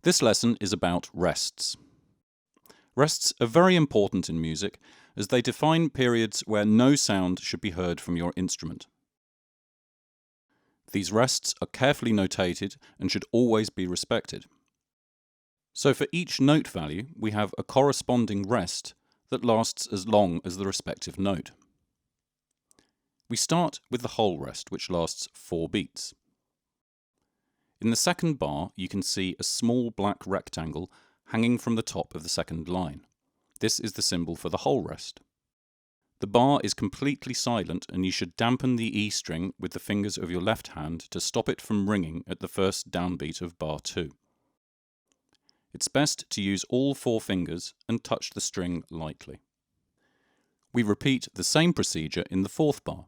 This lesson is about rests. Rests are very important in music as they define periods where no sound should be heard from your instrument. These rests are carefully notated and should always be respected. So for each note value, we have a corresponding rest that lasts as long as the respective note. We start with the whole rest, which lasts 4 beats. In the second bar, you can see a small black rectangle hanging from the top of the second line. This is the symbol for the whole rest. The bar is completely silent, and you should dampen the E string with the fingers of your left hand to stop it from ringing at the first downbeat of bar 2. It's best to use all 4 fingers and touch the string lightly. We repeat the same procedure in the fourth bar.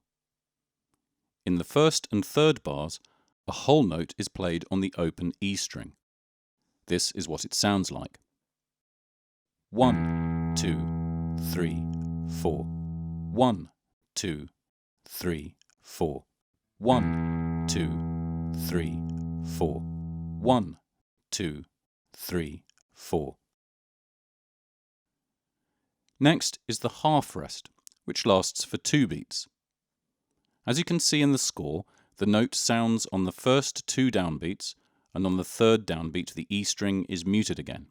In the first and third bars, a whole note is played on the open E string. This is what it sounds like. 1, 2, 3, 4. 1, 2, 3, 4. 1, 2, 3, 4. 1, 2, 3, 4. Next is the half rest, which lasts for 2 beats. As you can see in the score, the note sounds on the first 2 downbeats, and on the third downbeat the E string is muted again.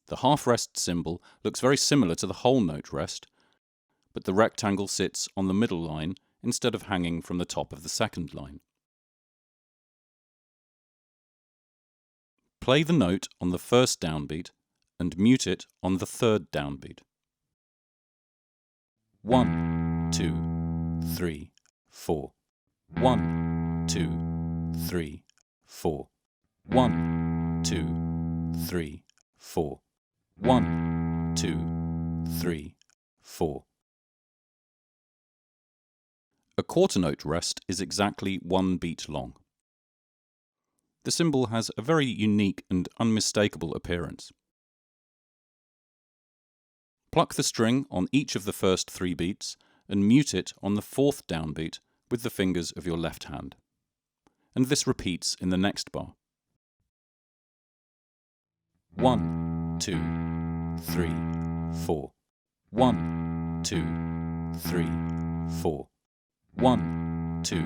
The half rest symbol looks very similar to the whole note rest, but the rectangle sits on the middle line instead of hanging from the top of the second line. Play the note on the first downbeat and mute it on the third downbeat. 1, 2, 3, 4. 1, 2, 3, 4. 1, 2, 3, 4. 1, 2, 3, 4. A quarter note rest is exactly 1 beat long. The symbol has a very unique and unmistakable appearance. Pluck the string on each of the first 3 beats and mute it on the fourth downbeat with the fingers of your left hand. And this repeats in the next bar. 1, 2, 3, 4. 1, 2, 3, 4. 1, 2,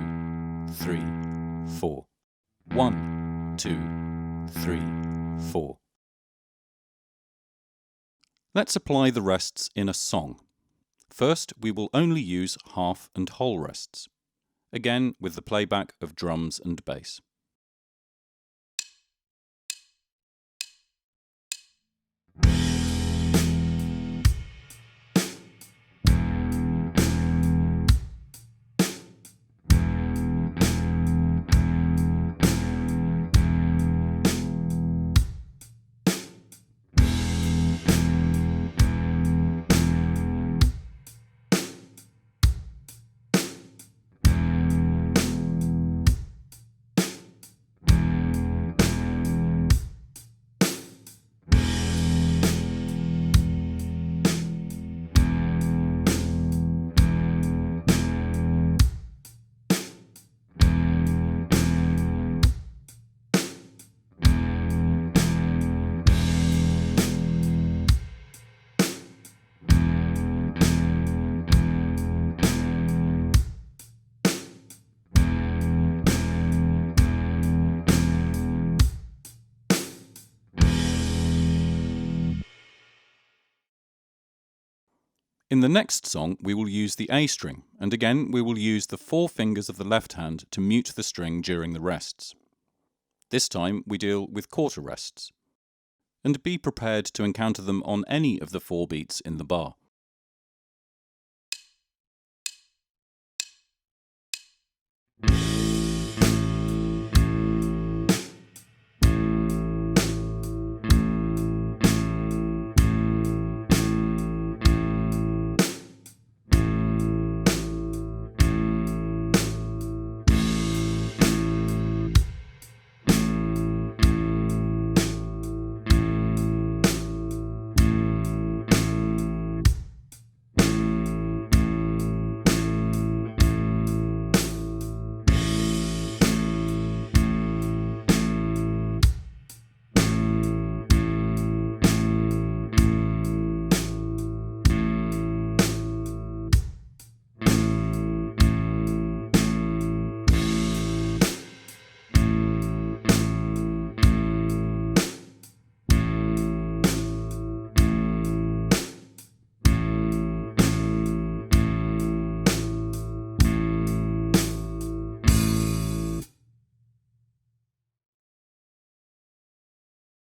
3, 4. 1, 2, 3, 4. Let's apply the rests in a song. First, we will only use half and whole rests, again with the playback of drums and bass. In the next song, we will use the A string, and again we will use the 4 fingers of the left hand to mute the string during the rests. This time we deal with quarter rests, and be prepared to encounter them on any of the 4 beats in the bar.